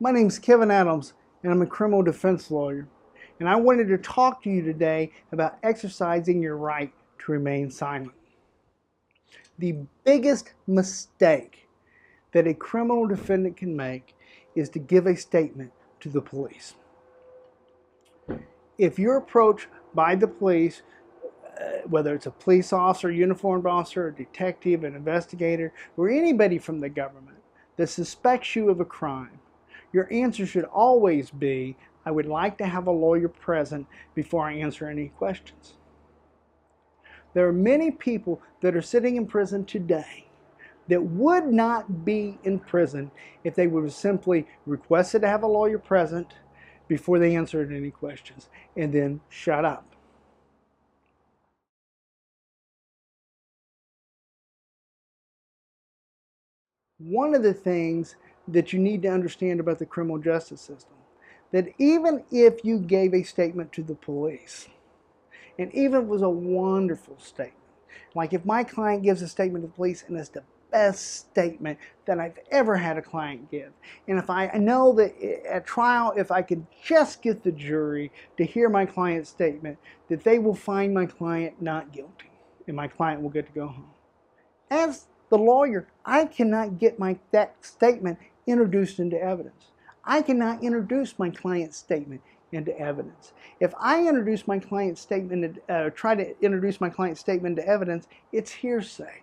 My name's Kevin Adams, and I'm a criminal defense lawyer. And I wanted to talk to you today about exercising your right to remain silent. The biggest mistake that a criminal defendant can make is to give a statement to the police. If you're approached by the police, whether it's a police officer, uniformed officer, a detective, an investigator, or anybody from the government that suspects you of a crime, your answer should always be, I would like to have a lawyer present before I answer any questions. There are many people that are sitting in prison today that would not be in prison if they would have simply requested to have a lawyer present before they answered any questions and then shut up. One of the things that you need to understand about the criminal justice system, that even if you gave a statement to the police, and even if it was a wonderful statement, like if my client gives a statement to the police and it's the best statement that I've ever had a client give, and if I know that at trial, if I could just get the jury to hear my client's statement, that they will find my client not guilty and my client will get to go home. As the lawyer, I cannot get that statement introduced into evidence. I cannot introduce my client's statement into evidence. If I introduce my client's statement, try to introduce my client's statement into evidence, it's hearsay.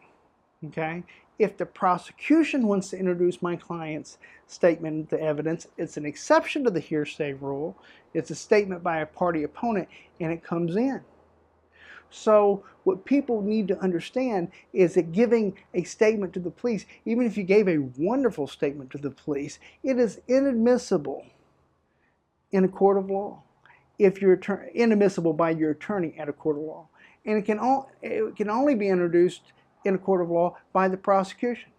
Okay? If the prosecution wants to introduce my client's statement into evidence, it's an exception to the hearsay rule. It's a statement by a party opponent, and it comes in. So what people need to understand is that giving a statement to the police, even if you gave a wonderful statement to the police, it is inadmissible in a court of law. If you're inadmissible by your attorney at a court of law. And it can only be introduced in a court of law by the prosecution.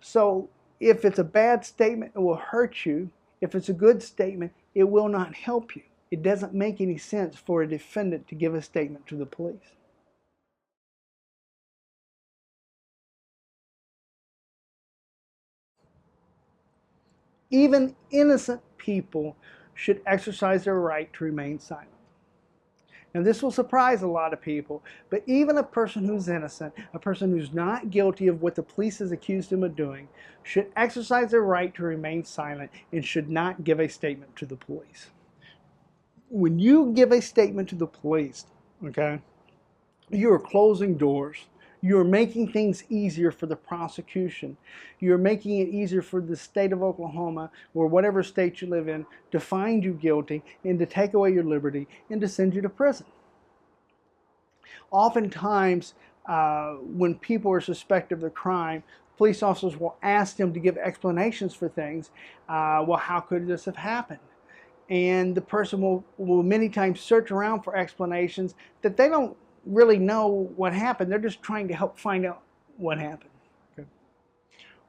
So if it's a bad statement, it will hurt you. If it's a good statement, it will not help you. It doesn't make any sense for a defendant to give a statement to the police. Even innocent people should exercise their right to remain silent. Now this will surprise a lot of people, but even a person who's innocent, a person who's not guilty of what the police has accused him of doing, should exercise their right to remain silent and should not give a statement to the police. When you give a statement to the police, okay, you are closing doors. You're making things easier for the prosecution. You're making it easier for the state of Oklahoma, or whatever state you live in, to find you guilty and to take away your liberty and to send you to prison. Oftentimes, when people are suspected of the crime, police officers will ask them to give explanations for things. Well, how could this have happened? And the person will many times search around for explanations that they don't really know what happened. They're just trying to help find out what happened. Okay.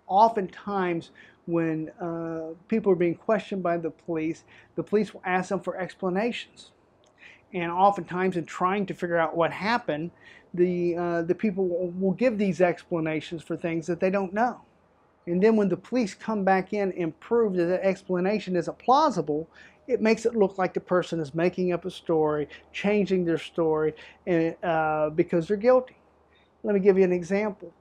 Oftentimes, when people are being questioned by the police will ask them for explanations. And oftentimes, in trying to figure out what happened, the people will give these explanations for things that they don't know. And then when the police come back in and prove that the explanation isn't plausible, it makes it look like the person is making up a story, changing their story, and, because they're guilty. Let me give you an example.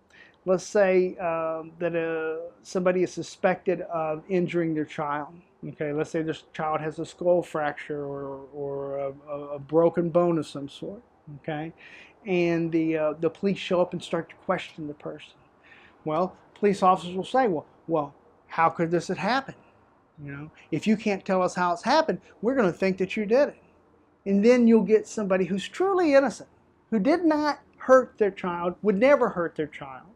Let's say that somebody is suspected of injuring their child. Okay, let's say this child has a skull fracture or a broken bone of some sort. Okay, and the police show up and start to question the person. Well, police officers will say, well, how could this have happened? You know, if you can't tell us how it's happened, we're going to think that you did it. And then you'll get somebody who's truly innocent, who did not hurt their child, would never hurt their child.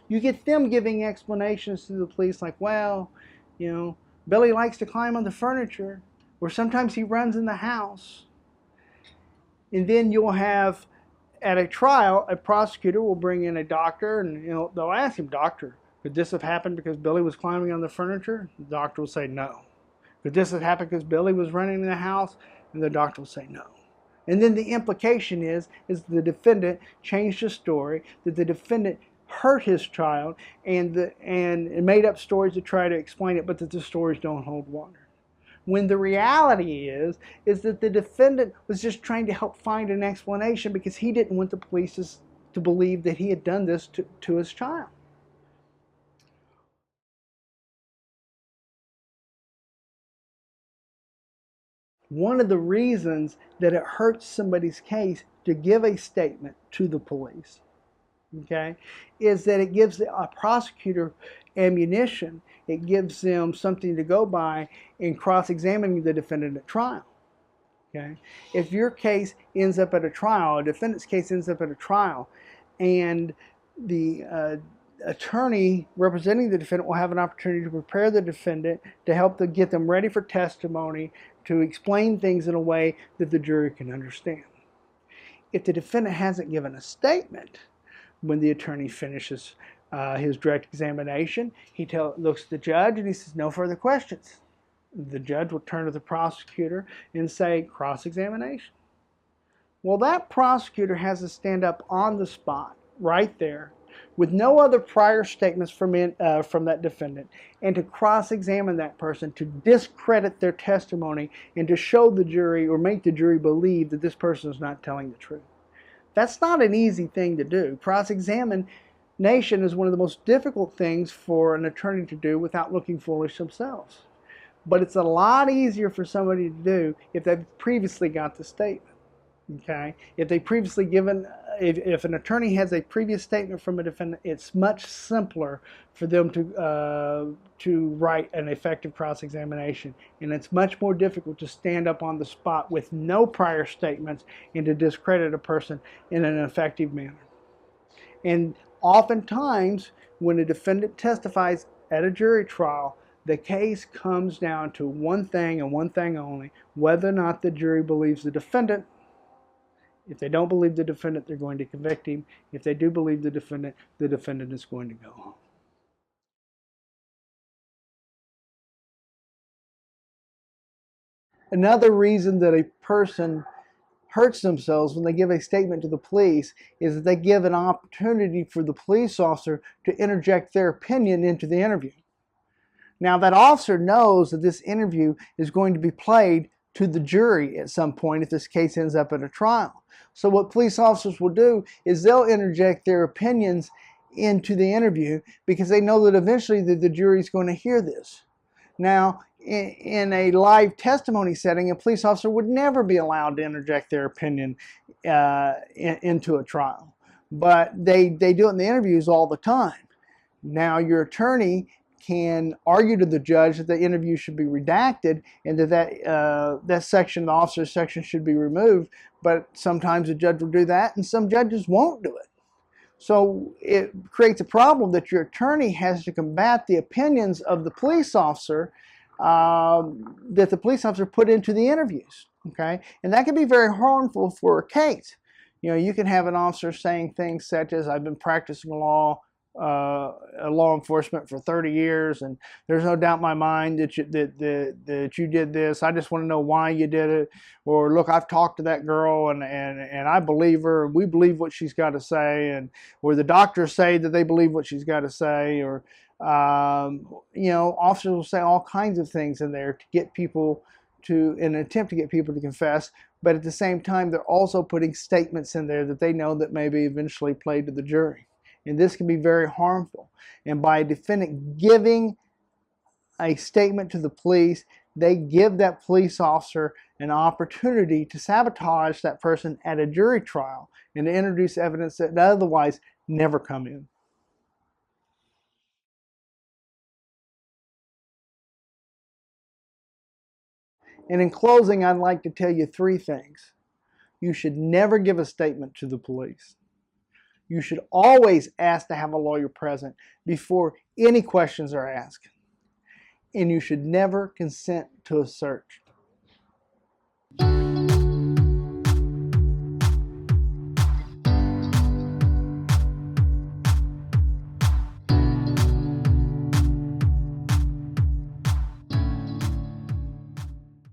You get them giving explanations to the police like, well, you know, Billy likes to climb on the furniture, or sometimes he runs in the house. And then you'll have, at a trial, a prosecutor will bring in a doctor, and they'll ask him, doctor, could this have happened because Billy was climbing on the furniture? The doctor will say no. Could this have happened because Billy was running in the house? And the doctor will say no. And then the implication is the defendant changed the story, that the defendant hurt his child and made up stories to try to explain it, but that the stories don't hold water. when the reality is that the defendant was just trying to help find an explanation because he didn't want the police to believe that he had done this to his child. One of the reasons that it hurts somebody's case to give a statement to the police, okay, is that it gives a prosecutor ammunition. It gives them something to go by in cross-examining the defendant at trial. Okay, if your case ends up at a trial, a defendant's case ends up at a trial, and the attorney representing the defendant will have an opportunity to prepare the defendant to help them get them ready for testimony, to explain things in a way that the jury can understand. If the defendant hasn't given a statement when the attorney finishes his direct examination, he looks at the judge and he says, "No further questions." The judge will turn to the prosecutor and say, "Cross-examination." Well, that prosecutor has to stand up on the spot, right there, with no other prior statements from that defendant, and to cross-examine that person, to discredit their testimony, and to show the jury or make the jury believe that this person is not telling the truth. That's not an easy thing to do. Cross-examination is one of the most difficult things for an attorney to do without looking foolish themselves. But it's a lot easier for somebody to do if they've previously got the statement. Okay, if an attorney has a previous statement from a defendant, it's much simpler for them to write an effective cross-examination, and it's much more difficult to stand up on the spot with no prior statements and to discredit a person in an effective manner. And oftentimes, when a defendant testifies at a jury trial, the case comes down to one thing and one thing only: whether or not the jury believes the defendant. If they don't believe the defendant, they're going to convict him. If they do believe the defendant is going to go home. Another reason that a person hurts themselves when they give a statement to the police is that they give an opportunity for the police officer to interject their opinion into the interview. Now, that officer knows that this interview is going to be played to the jury at some point if this case ends up at a trial. So what police officers will do is they'll interject their opinions into the interview because they know that eventually the jury is going to hear this. Now, in a live testimony setting, a police officer would never be allowed to interject their opinion into a trial. But they do it in the interviews all the time. Now, your attorney can argue to the judge that the interview should be redacted and that section, the officer's section, should be removed, but sometimes the judge will do that and some judges won't do it. So it creates a problem that your attorney has to combat the opinions of the police officer that the police officer put into the interviews. Okay, and that can be very harmful for a case. You know, you can have an officer saying things such as, "I've been practicing law enforcement for 30 years, and there's no doubt in my mind that you did this. I just want to know why you did it." Or, "Look, I've talked to that girl, and I believe her, and we believe what she's got to say," or the doctors say that they believe what she's got to say, or you know, officers will say all kinds of things in there to get people in an attempt to get people to confess, but at the same time they're also putting statements in there that they know that may be eventually played to the jury. And this can be very harmful. And by a defendant giving a statement to the police, they give that police officer an opportunity to sabotage that person at a jury trial and to introduce evidence that would otherwise never come in. And in closing, I'd like to tell you 3 things. You should never give a statement to the police. You should always ask to have a lawyer present before any questions are asked. And you should never consent to a search.